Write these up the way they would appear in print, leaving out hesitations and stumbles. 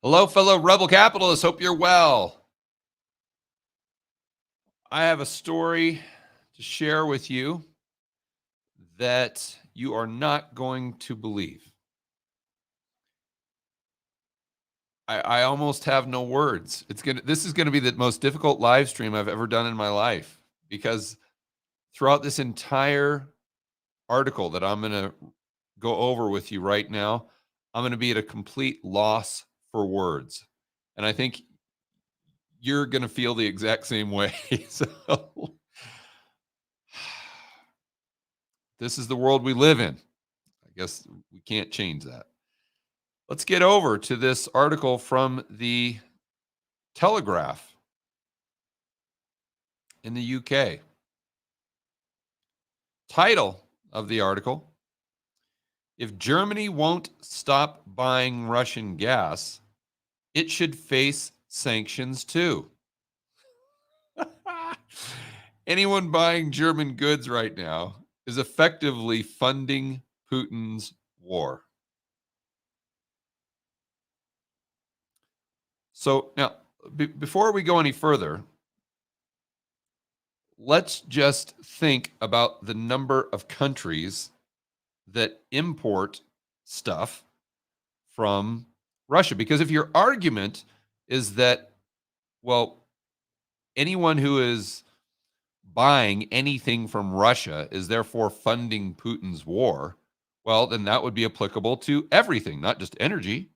Hello, fellow rebel capitalists. Hope you're well. I have a story to share with you that you are not going to believe. I almost have no words. This is gonna be the most difficult live stream I've ever done in my life because throughout this entire article that I'm gonna go over with you right now, I'm gonna be at a complete loss for words. And I think you're gonna feel the exact same way. So this is the world we live in. I guess we can't change that. Let's get over to this article from the Telegraph in the UK. Title of the article: If Germany won't stop buying Russian gas, it should face sanctions too. Anyone buying German goods right now is effectively funding Putin's war. So now, before we go any further, let's just think about the number of countries that import stuff from Russia. Because if your argument is that, well, anyone who is buying anything from Russia is therefore funding Putin's war, well, then that would be applicable to everything, not just energy,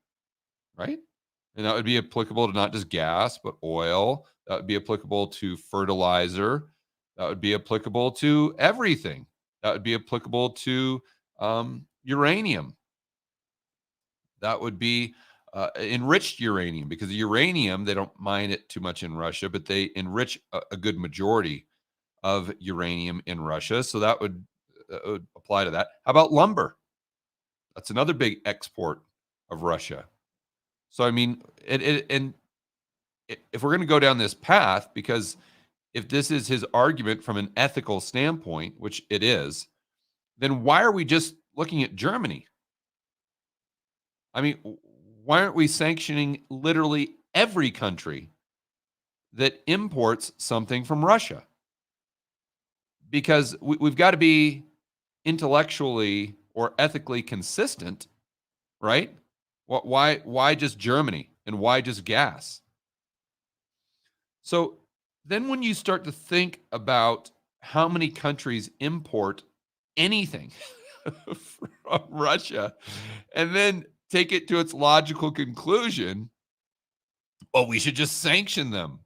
right? And that would be applicable to not just gas, but oil. That would be applicable to fertilizer. That would be applicable to everything. That would be applicable to uranium. That would be enriched uranium, because uranium, they don't mine it too much in Russia, but they enrich a good majority of uranium in Russia. So that would apply to that. How about lumber? That's another big export of Russia. So, I mean, if we're going to go down this path, because if this is his argument from an ethical standpoint, which it is, then why are we just looking at Germany? I mean, why aren't we sanctioning literally every country that imports something from Russia? Because we've got to be intellectually or ethically consistent, right? Why just Germany, and why just gas? So then when you start to think about how many countries import anything from Russia, and then take it to its logical conclusion, well, we should just sanction them.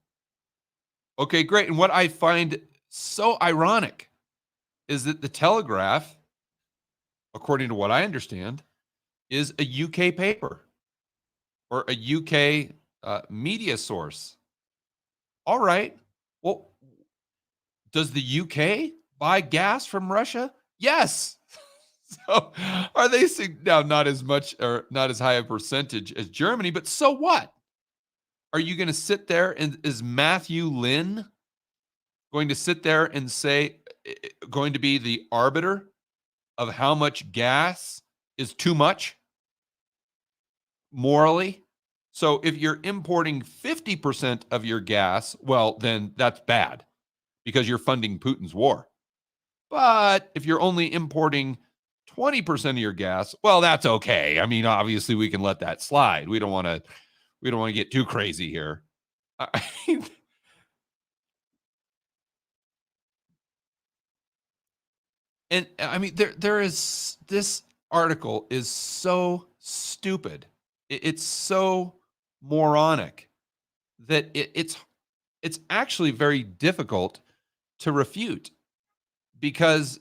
Okay, great. And what I find so ironic is that the Telegraph, according to what I understand, is a UK paper or a UK media source. All right. Well, does the UK buy gas from Russia? Yes. So are they now not as much or not as high a percentage as Germany, but so what? Are you going to sit there, and is Matthew Lynn going to sit there and say, going to be the arbiter of how much gas is too much morally? So if you're importing 50% of your gas, well, then that's bad because you're funding Putin's war. But if you're only importing 20% of your gas, well, that's okay. I mean, obviously we can let that slide. We don't want to get too crazy here. I mean, and I mean, there is, this article is so stupid. It's so moronic that it's actually very difficult to refute, because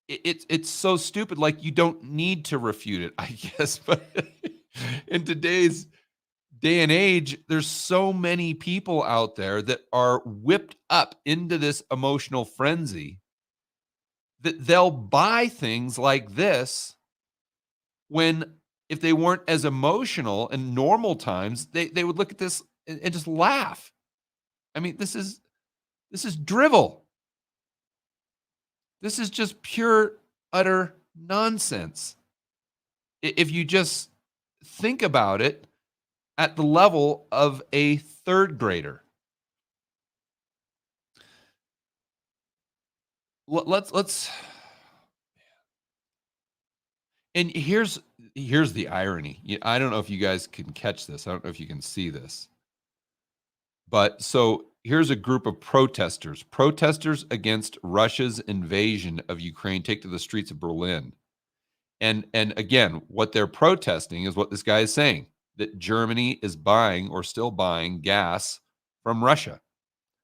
it's so stupid. Like, you don't need to refute it, I guess. But in today's day and age, there's so many people out there that are whipped up into this emotional frenzy that they'll buy things like this, when if they weren't as emotional in normal times, they would look at this and just laugh. I mean, this is drivel. This is just pure, utter nonsense. If you just think about it, at the level of a third grader. Let's and here's the irony. I don't know if you guys can catch this. I don't know if you can see this. But so here's a group of protesters against Russia's invasion of Ukraine take to the streets of Berlin. And again, what they're protesting is what this guy is saying, that Germany is buying or still buying gas from Russia,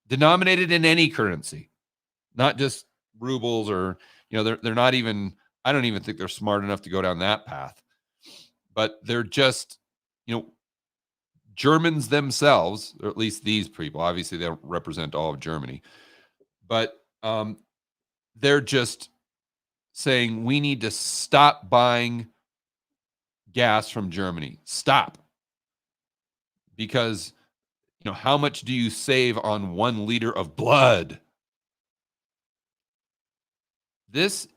denominated in any currency, not just rubles or, they're not even, I don't even think they're smart enough to go down that path. But they're just, Germans themselves, or at least these people, obviously they don't represent all of Germany, but they're just saying we need to stop buying gas from Germany. Stop. Because, how much do you save on 1 liter of blood? Let's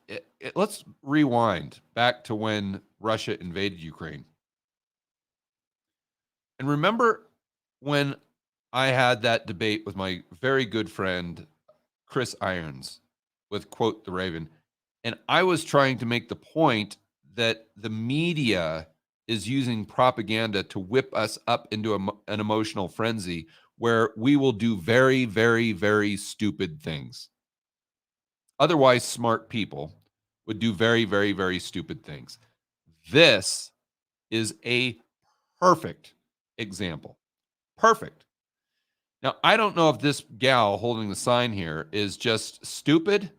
rewind back to when Russia invaded Ukraine. And remember when I had that debate with my very good friend, Chris Irons, with Quote the Raven, and I was trying to make the point that the media is using propaganda to whip us up into an emotional frenzy where we will do very, very, very stupid things. Otherwise, smart people would do very, very, very stupid things. This is a perfect example. Perfect. Now, I don't know if this gal holding the sign here is just stupid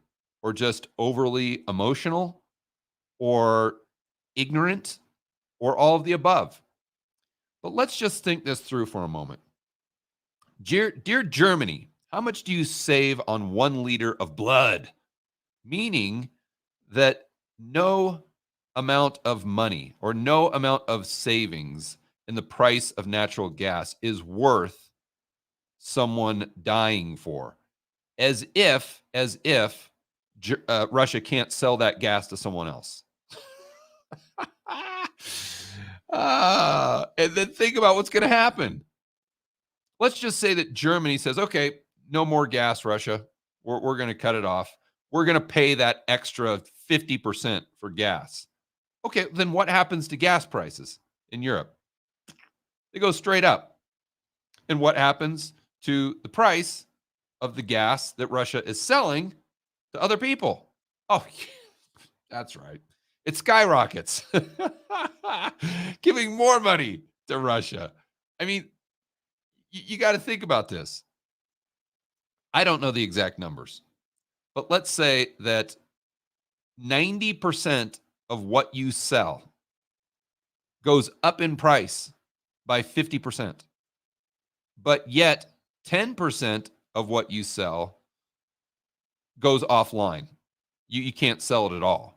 or just overly emotional or ignorant or all of the above. But let's just think this through for a moment. Dear Germany, how much do you save on 1 liter of blood? Meaning that no amount of money or no amount of savings in the price of natural gas is worth someone dying for. As if Russia can't sell that gas to someone else. And then think about what's going to happen. Let's just say that Germany says, okay, no more gas, Russia. We're going to cut it off. We're going to pay that extra 50% for gas. Okay, then what happens to gas prices in Europe? They go straight up. And what happens to the price of the gas that Russia is selling to other people? Oh, that's right. It skyrockets, giving more money to Russia. I mean, you got to think about this. I don't know the exact numbers, but let's say that 90% of what you sell goes up in price by 50%, but yet 10% of what you sell goes offline. You can't sell it at all.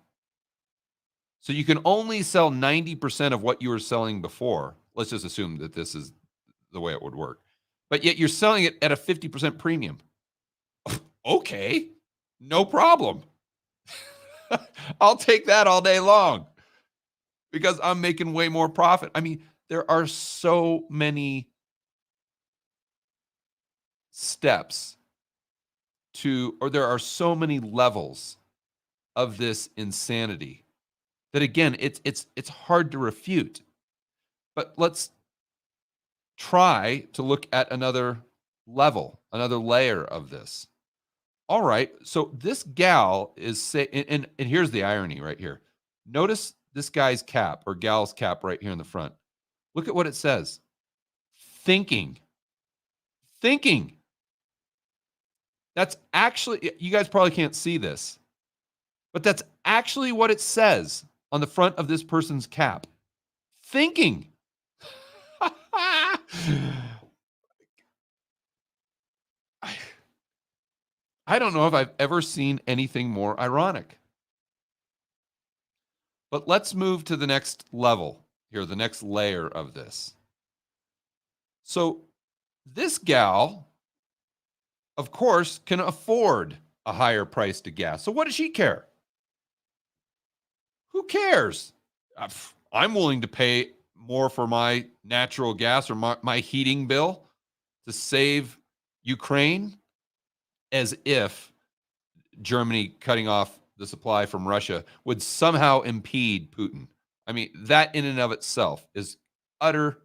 So you can only sell 90% of what you were selling before. Let's just assume that this is the way it would work. But yet you're selling it at a 50% premium. Okay, no problem. I'll take that all day long because I'm making way more profit. I mean, there are so many steps there are so many levels of this insanity that, again, it's hard to refute. But let's try to look at another level, another layer of this. All right, so this gal is saying, and here's the irony right here. Notice this guy's cap or gal's cap right here in the front. Look at what it says. Thinking. That's actually, you guys probably can't see this, but that's actually what it says on the front of this person's cap. Thinking. I don't know if I've ever seen anything more ironic. But let's move to the next level here, the next layer of this. So this gal, of course, can afford a higher price to gas. So what does she care? Who cares? I'm willing to pay more for my natural gas or my heating bill to save Ukraine, as if Germany cutting off the supply from Russia would somehow impede Putin. I mean, that in and of itself is utter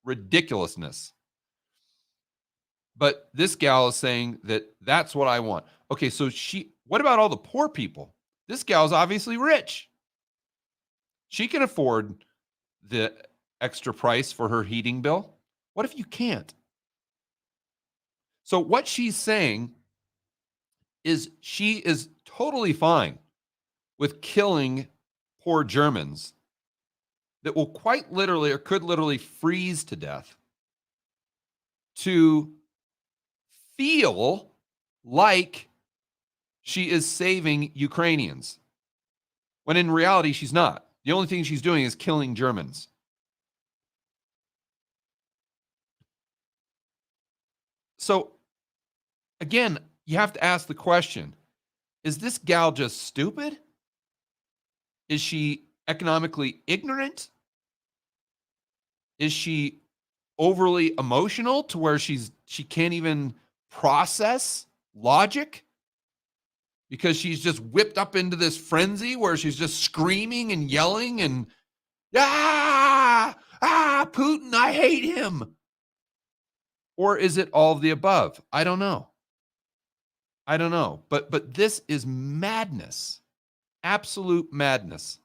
ridiculousness. But this gal is saying that that's what I want. Okay, so what about all the poor people? This gal's obviously rich. She can afford the extra price for her heating bill. What if you can't? So what she's saying is she is totally fine with killing poor Germans that will quite literally or could literally freeze to death to feel like she is saving Ukrainians, when in reality, she's not. The only thing she's doing is killing Germans. So, again, you have to ask the question, is this gal just stupid? Is she economically ignorant? Is she overly emotional to where she can't even process logic? Because she's just whipped up into this frenzy where she's just screaming and yelling and Putin, I hate him. Or is it all of the above? I don't know. But this is madness. Absolute madness.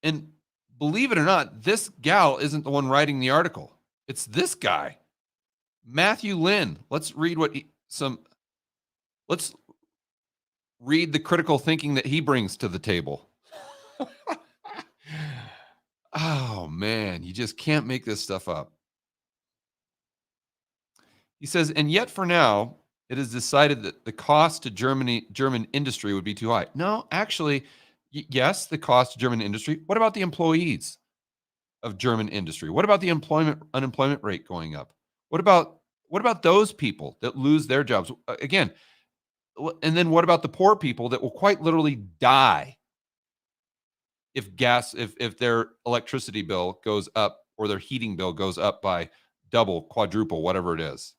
And believe it or not, this gal isn't the one writing the article. It's this guy, Matthew Lynn. Let's read let's read the critical thinking that he brings to the table. Oh man, you just can't make this stuff up. He says, and yet for now, it is decided that the cost to German industry would be too high. No, actually, yes, the cost to German industry. What about the employees of German industry? What about the unemployment rate going up? What about those people that lose their jobs? Again, and then what about the poor people that will quite literally die if their electricity bill goes up or their heating bill goes up by double, quadruple, whatever it is?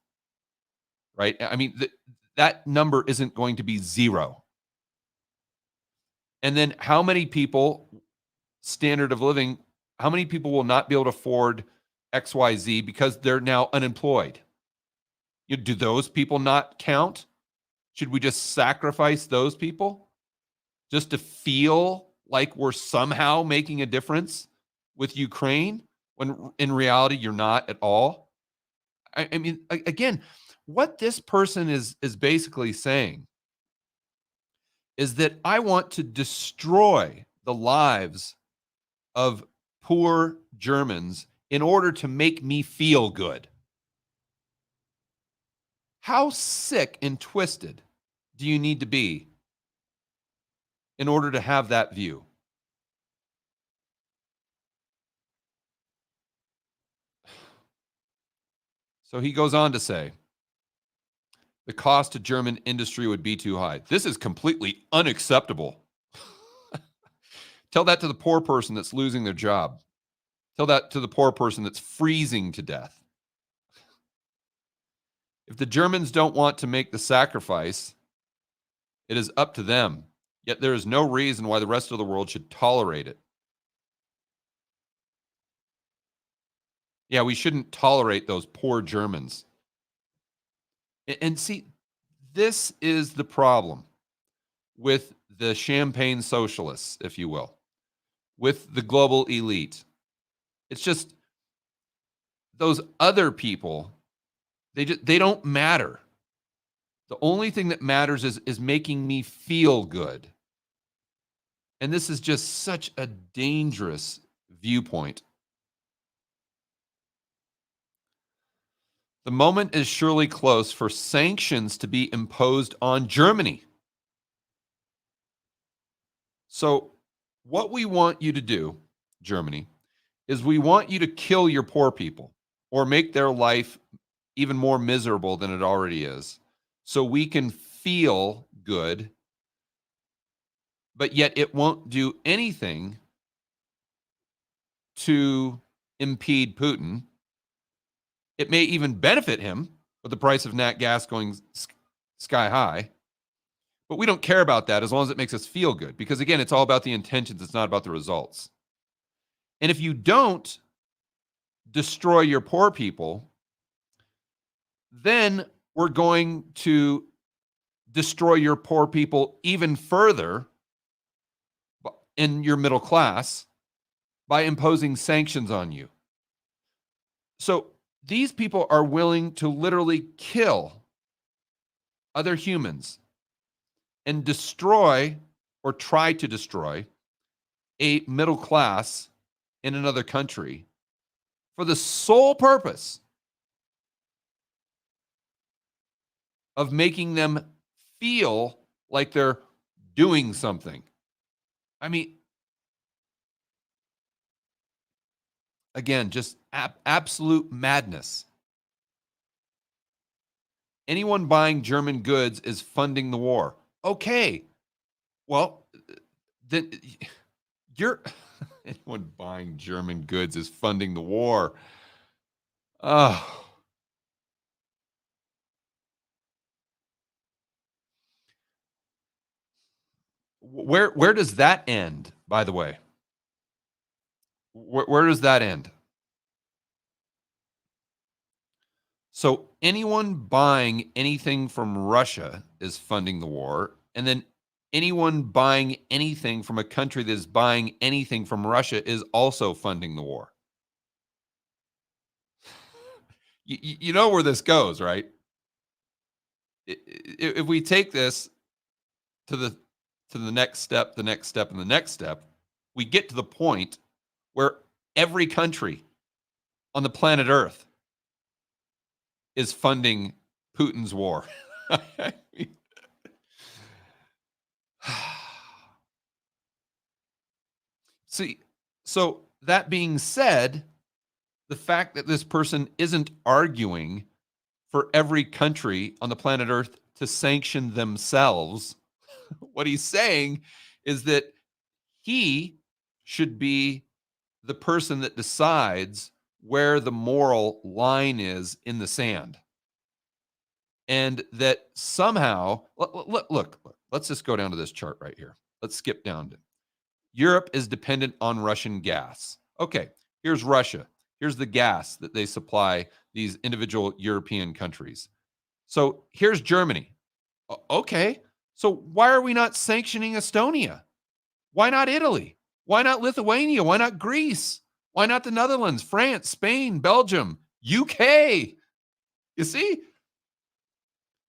Right? I mean, that number isn't going to be zero. And then how many people, standard of living, how many people will not be able to afford XYZ because they're now unemployed? Do those people not count? Should we just sacrifice those people just to feel like we're somehow making a difference with Ukraine when in reality you're not at all? I mean, again, what this person is basically saying is that I want to destroy the lives of poor Germans in order to make me feel good. How sick and twisted do you need to be in order to have that view? So he goes on to say, the cost to German industry would be too high. This is completely unacceptable. Tell that to the poor person that's losing their job. Tell that to the poor person that's freezing to death. If the Germans don't want to make the sacrifice, it is up to them. Yet there is no reason why the rest of the world should tolerate it. Yeah, we shouldn't tolerate those poor Germans. And see, this is the problem with the champagne socialists, if you will, with the global elite. It's just those other people, they don't matter. The only thing that matters is making me feel good. And this is just such a dangerous viewpoint. The moment is surely close for sanctions to be imposed on Germany. So, what we want you to do, Germany, is we want you to kill your poor people or make their life even more miserable than it already is, so we can feel good but yet it won't do anything to impede Putin. It may even benefit him with the price of nat gas going sky high. But we don't care about that as long as it makes us feel good. Because again, it's all about the intentions. It's not about the results. And if you don't destroy your poor people, then we're going to destroy your poor people even further in your middle class by imposing sanctions on you. So these people are willing to literally kill other humans and destroy or try to destroy a middle class in another country for the sole purpose of making them feel like they're doing something. I mean, again, just absolute madness. Anyone buying German goods is funding the war. Okay. Well, then you're anyone buying German goods is funding the war. Oh. Where does that end, by the way? Where does that end? So anyone buying anything from Russia is funding the war, and then anyone buying anything from a country that is buying anything from Russia is also funding the war. You know where this goes, right? If we take this to the next step, the next step, and the next step, we get to the point where every country on the planet Earth is funding Putin's war. See, so that being said, the fact that this person isn't arguing for every country on the planet Earth to sanction themselves, what he's saying is that he should be the person that decides where the moral line is in the sand. And that somehow, look, let's just go down to this chart right here. Let's skip down to Europe is dependent on Russian gas. Okay, here's Russia. Here's the gas that they supply these individual European countries. So here's Germany. Okay, so why are we not sanctioning Estonia? Why not Italy? Why not Lithuania? Why not Greece? Why not the Netherlands, France, Spain, Belgium, UK? You see?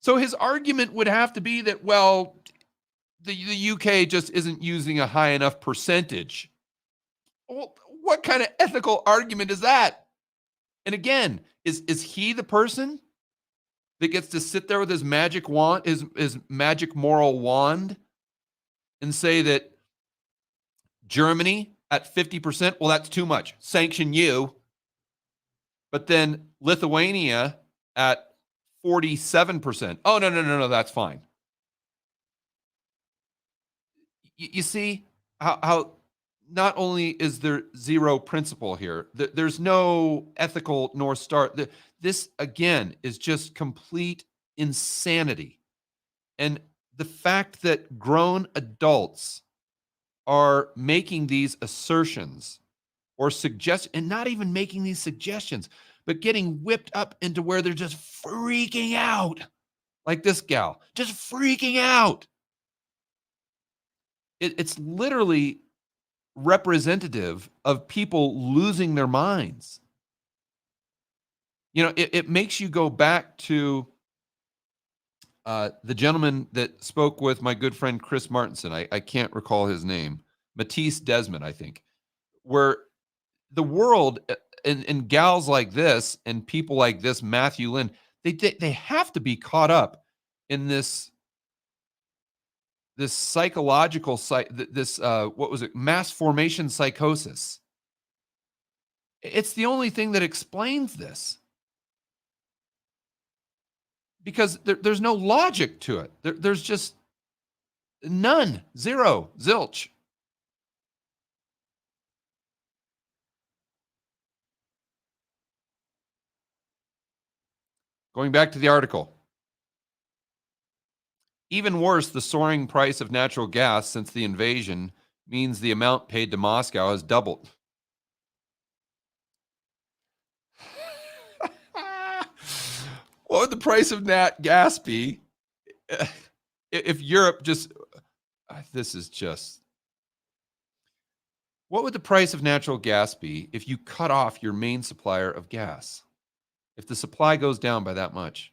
So his argument would have to be that, well, the UK just isn't using a high enough percentage. Well, what kind of ethical argument is that? And again, is he the person that gets to sit there with his magic wand, his magic moral wand, and say that Germany at 50%, well, that's too much. Sanction you. But then Lithuania at 47%. Oh, no, that's fine. You see how not only is there zero principle here, there's no ethical North Star. This, again, is just complete insanity. And the fact that grown adults are making these assertions or suggest, and not even making these suggestions, but getting whipped up into where they're just freaking out, like this gal, just freaking out. It's literally representative of people losing their minds. You know, it makes you go back to the gentleman that spoke with my good friend Chris Martinson. I can't recall his name. Matisse Desmond, I think, where the world and gals like this and people like this, Matthew Lynn, they have to be caught up in this psychological this what was it, mass formation psychosis. It's the only thing that explains this, because there's no logic to it. There's just None. Zero. Zilch. Going back to the article. Even worse, the soaring price of natural gas since the invasion means the amount paid to Moscow has doubled. What would the price of nat gas be if Europe just this is just what would the price of natural gas be if you cut off your main supplier of gas? If the supply goes down by that much,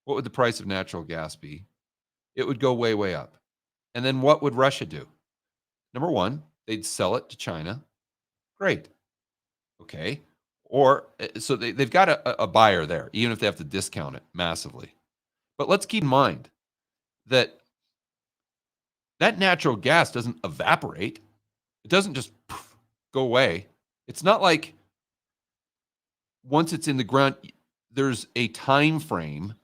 what would the price of natural gas be? It would go way, way up. And then what would Russia do? Number one, they'd sell it to China. Great. Okay. Or so they've got a buyer there, even if they have to discount it massively. But let's keep in mind that that natural gas doesn't evaporate. It doesn't just go away. It's not like once it's in the ground, there's a time frame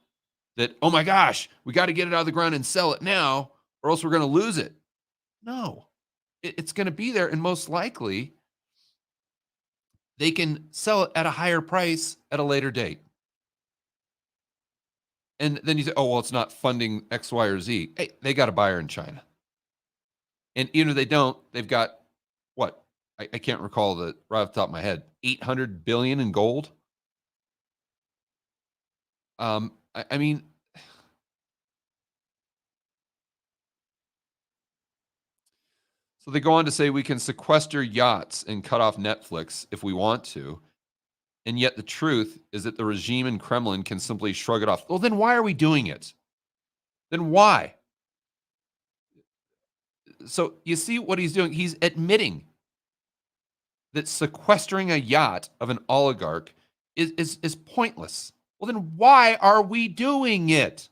that, oh my gosh, we got to get it out of the ground and sell it now, or else we're going to lose it. No, it's going to be there. And most likely, they can sell it at a higher price at a later date. And then you say, oh, well, it's not funding X, Y, or Z. Hey, they got a buyer in China. And even if they don't, they've got what? I can't recall the right off the top of my head, 800 billion in gold. I mean, so they go on to say we can sequester yachts and cut off Netflix if we want to. And yet the truth is that the regime in Kremlin can simply shrug it off. Well, then why are we doing it? Then why? So you see what he's doing? He's admitting that sequestering a yacht of an oligarch is pointless. Well, then why are we doing it?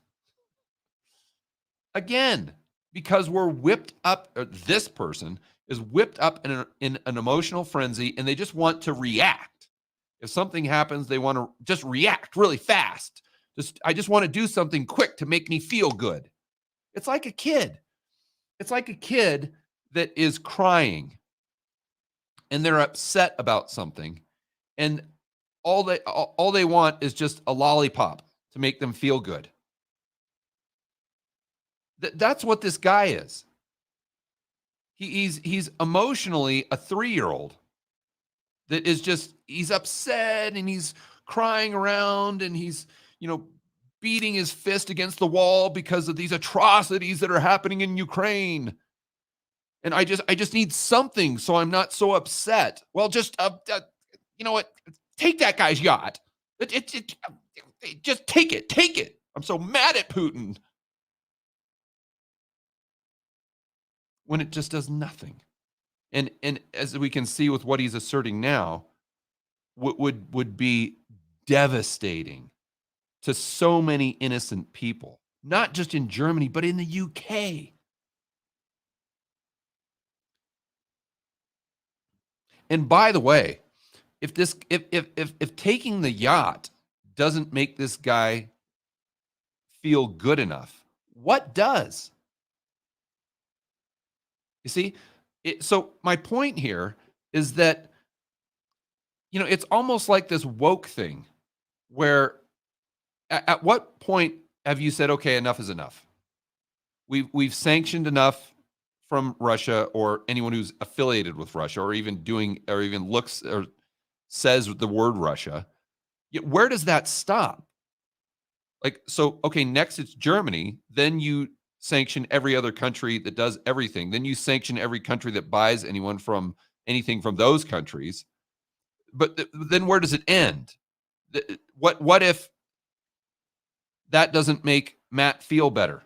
Again, because we're whipped up, or this person is whipped up in an emotional frenzy and they just want to react. If something happens, they want to just react really fast. I just want to do something quick to make me feel good. It's like a kid. It's like a kid that is crying and they're upset about something, and all they want is just a lollipop to make them feel good. That's what this guy is. He's emotionally a 3-year-old that is just he's upset and he's crying around and he's beating his fist against the wall because of these atrocities that are happening in Ukraine. And I just need something so I'm not so upset. Well, just you know what? Take that guy's yacht. Just take it. Take it. I'm so mad at Putin when it just does nothing. And as we can see with what he's asserting now, would be devastating to so many innocent people, not just in Germany, but in the UK. And by the way, if taking the yacht doesn't make this guy feel good enough, what does? You see, so my point here is that it's almost like this woke thing, where at what point have you said, okay, enough is enough? We've sanctioned enough from Russia or anyone who's affiliated with Russia, or even looks or says the word Russia. Where does that stop? Like, so, okay, next it's Germany. Then you sanction every other country that does everything. Then you sanction every country that buys anything from those countries. But then where does it end? What if that doesn't make Matt feel better?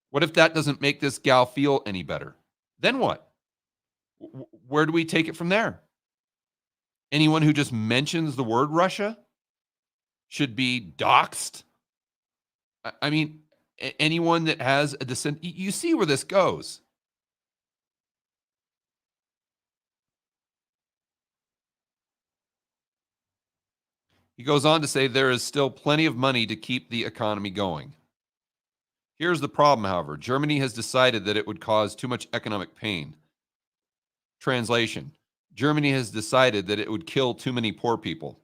What if that doesn't make this gal feel any better? Then what? Where do we take it from there? Anyone who just mentions the word Russia should be doxxed. I mean, anyone that has a dissent, you see where this goes. He goes on to say there is still plenty of money to keep the economy going. Here's the problem, however. Germany has decided that it would cause too much economic pain. Translation: Germany has decided that it would kill too many poor people.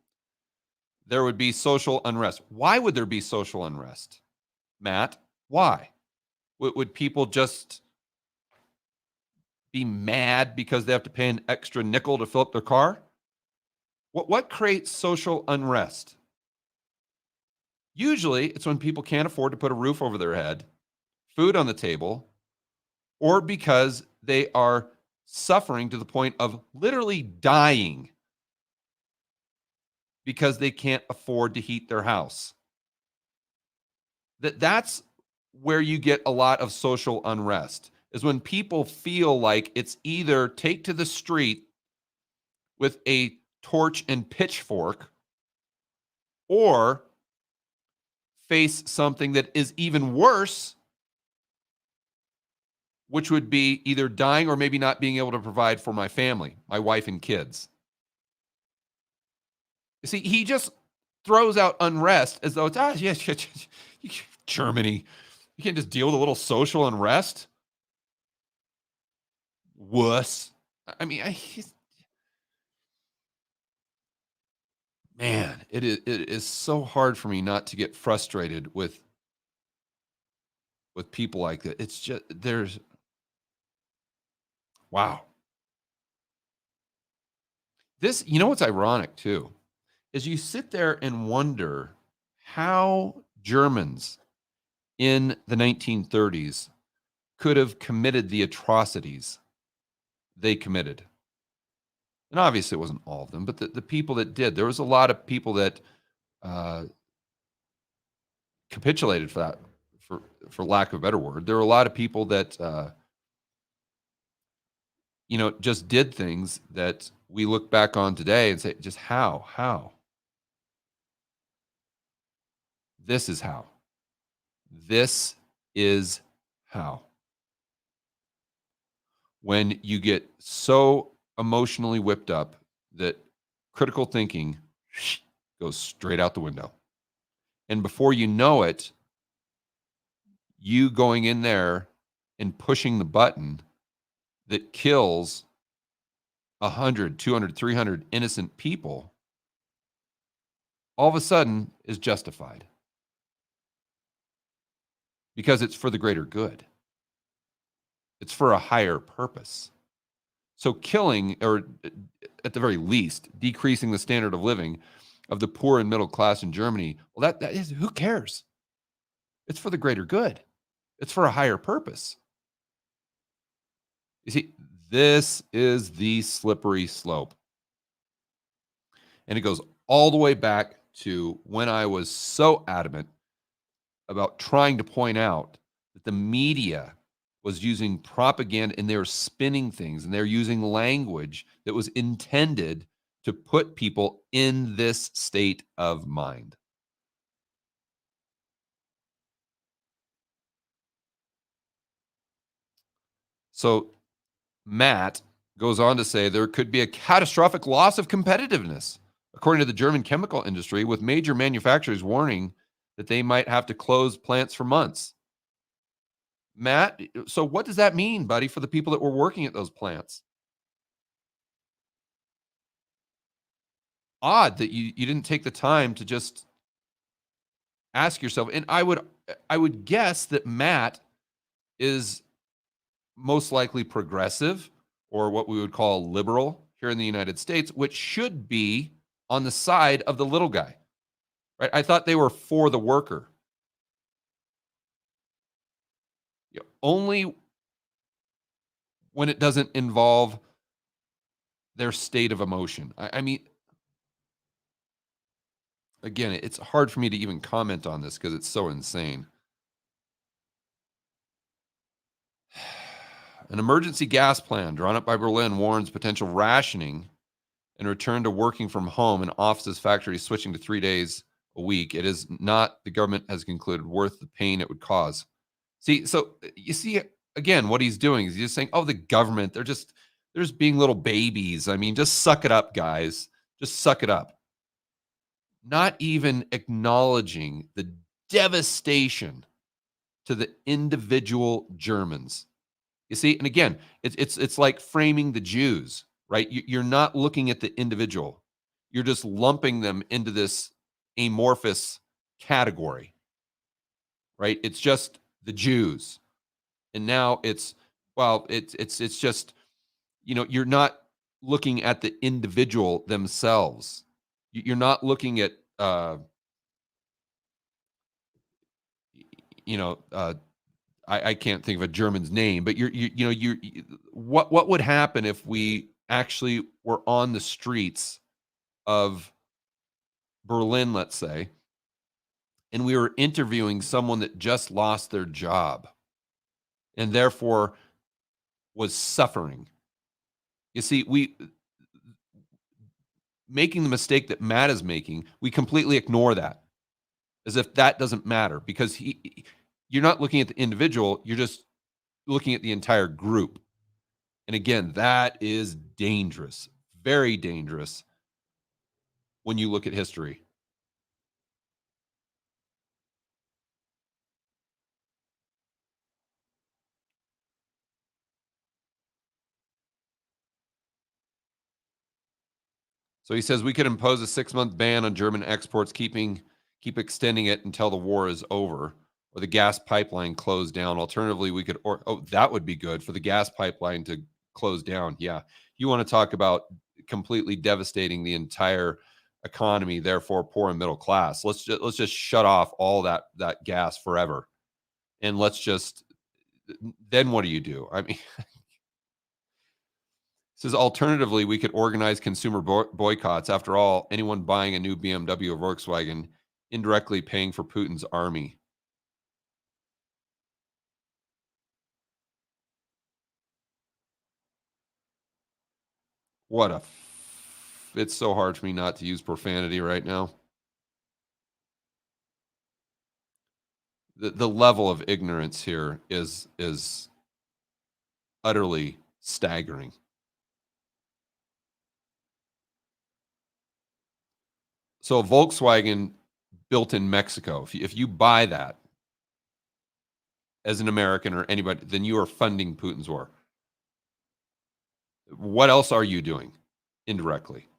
There would be social unrest. Why would there be social unrest, Matt? Why? Would people just be mad because they have to pay an extra nickel to fill up their car? What creates social unrest? Usually, it's when people can't afford to put a roof over their head, food on the table, or because they are suffering to the point of literally dying because they can't afford to heat their house. That's where you get a lot of social unrest, is when people feel like it's either take to the street with a torch and pitchfork or face something that is even worse, which would be either dying or maybe not being able to provide for my family, my wife and kids. You see, he just throws out unrest as though it's, yes, yes, yes, Germany. You can't just deal with a little social unrest. Wuss. I mean, man, it is so hard for me not to get frustrated with people like that. It's just there's wow. This, what's ironic too, is you sit there and wonder how Germans in the 1930s could have committed the atrocities they committed. And obviously it wasn't all of them, but the people that did. There was a lot of people that uh, capitulated for that, for lack of a better word. There were a lot of people that just did things that we look back on today and say, just how? This is how. This is how. When you get so emotionally whipped up that critical thinking goes straight out the window. And before you know it, you going in there and pushing the button that kills 100, 200, 300 innocent people, all of a sudden is justified because it's for the greater good. It's for a higher purpose. So killing, or at the very least, decreasing the standard of living of the poor and middle class in Germany, well, that is, who cares? It's for the greater good. It's for a higher purpose. You see, this is the slippery slope. And it goes all the way back to when I was so adamant about trying to point out that the media was using propaganda and they're spinning things and they're using language that was intended to put people in this state of mind. So Matt goes on to say there could be a catastrophic loss of competitiveness, according to the German chemical industry, with major manufacturers warning that they might have to close plants for months. Matt, so what does that mean, buddy, for the people that were working at those plants? Odd that you didn't take the time to just ask yourself. And I would guess that Matt is most likely progressive, or what we would call liberal here in the United States, which should be on the side of the little guy, right? I thought they were for the worker. Only when it doesn't involve their state of emotion. I mean, again, it's hard for me to even comment on this because it's so insane. An emergency gas plan drawn up by Berlin warns potential rationing and return to working from home and offices, factories switching to 3 days a week. It is not, the government has concluded, worth the pain it would cause. See, so you see, again, what he's doing is he's just saying, oh, the government, they're just being little babies. I mean, just suck it up, guys. Just suck it up. Not even acknowledging the devastation to the individual Germans. You see, and again, it's like framing the Jews, right? You're not looking at the individual. You're just lumping them into this amorphous category, right? It's just the Jews. And now it's well, it's just, you're not looking at the individual themselves. You're not looking at you know, I can't think of a German's name, but what would happen if we actually were on the streets of Berlin, let's say, and we were interviewing someone that just lost their job and therefore was suffering. You see, we making the mistake that Matt is making, we completely ignore that as if that doesn't matter because you're not looking at the individual, you're just looking at the entire group. And again, that is dangerous, very dangerous when you look at history. So he says we could impose a 6-month ban on German exports, keep extending it until the war is over, or the gas pipeline closed down. Alternatively, we could that would be good for the gas pipeline to close down. Yeah. You want to talk about completely devastating the entire economy, therefore poor and middle class. Let's just shut off all that gas forever. And let's just then what do you do? I mean, says alternatively, we could organize consumer boycotts. After all, anyone buying a new BMW or Volkswagen indirectly paying for Putin's army. What a it's so hard for me not to use profanity right now. The level of ignorance here is utterly staggering. So a Volkswagen built in Mexico, if you buy that as an American or anybody, then you are funding Putin's war. What else are you doing indirectly?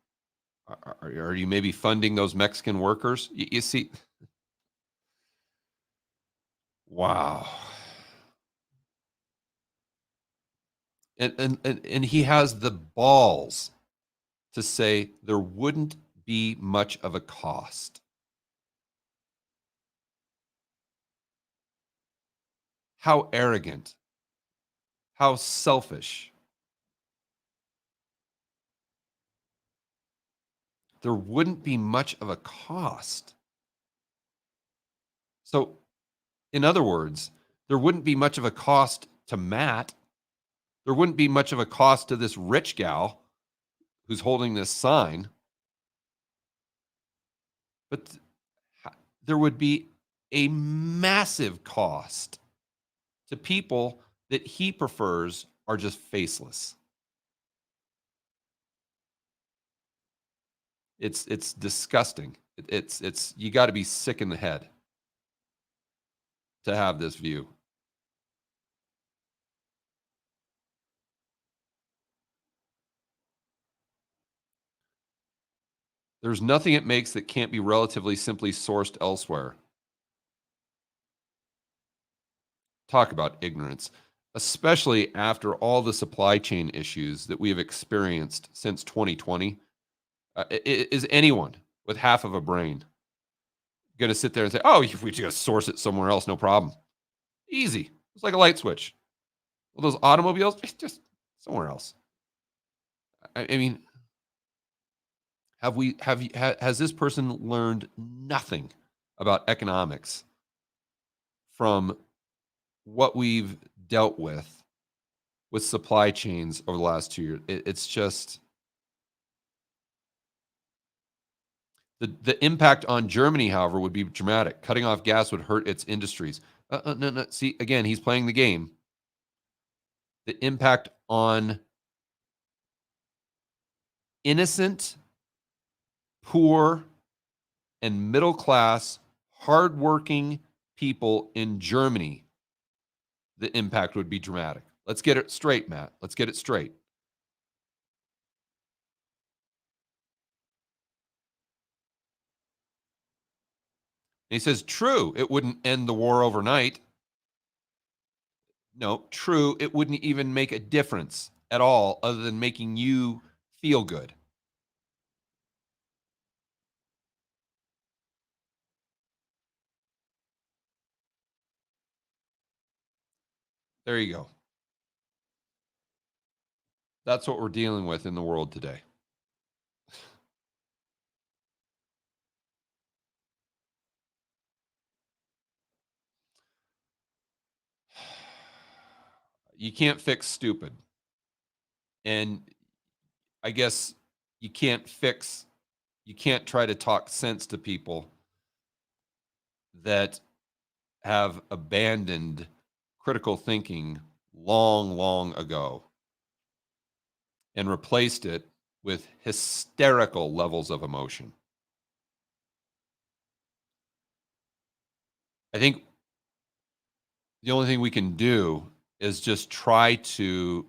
Are you maybe funding those Mexican workers? You see, wow. And he has the balls to say there wouldn't be much of a cost. How arrogant. How selfish. There wouldn't be much of a cost. So, in other words, there wouldn't be much of a cost to Matt. There wouldn't be much of a cost to this rich gal who's holding this sign. But there would be a massive cost to people that he prefers are just faceless. It's disgusting. It's you got to be sick in the head to have this view. There's nothing it makes that can't be relatively simply sourced elsewhere. Talk about ignorance, especially after all the supply chain issues that we have experienced since 2020. Is anyone with half of a brain going to sit there and say, "Oh, if we just source it somewhere else, no problem"? Easy. It's like a light switch. Well, those automobiles, just somewhere else. I mean, has this person learned nothing about economics from what we've dealt with supply chains over the last 2 years? It's just the impact on Germany, however, would be dramatic. Cutting off gas would hurt its industries. No. See, again, he's playing the game. The impact on innocent, poor, and middle class, hardworking people in Germany the impact would be dramatic. Let's get it straight, Matt. Let's get it straight. And he says, true, it wouldn't end the war overnight. No, true, it wouldn't even make a difference at all other than making you feel good. There you go. That's what we're dealing with in the world today. You can't fix stupid. And I guess you can't try to talk sense to people that have abandoned critical thinking long, long ago and replaced it with hysterical levels of emotion. I think the only thing we can do is just try to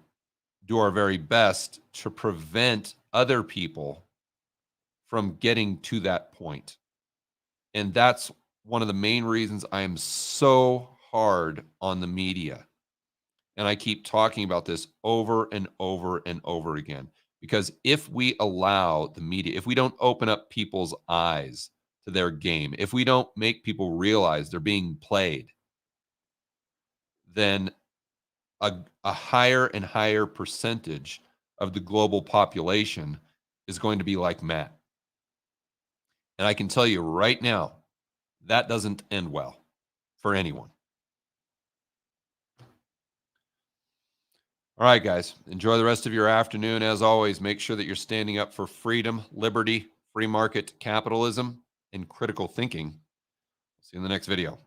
do our very best to prevent other people from getting to that point. And that's one of the main reasons I am so hard on the media. And I keep talking about this over and over and over again. Because if we allow the media, if we don't open up people's eyes to their game, if we don't make people realize they're being played, then a higher and higher percentage of the global population is going to be like Matt. And I can tell you right now, that doesn't end well for anyone. All right, guys, enjoy the rest of your afternoon. As always, make sure that you're standing up for freedom, liberty, free market capitalism, and critical thinking. See you in the next video.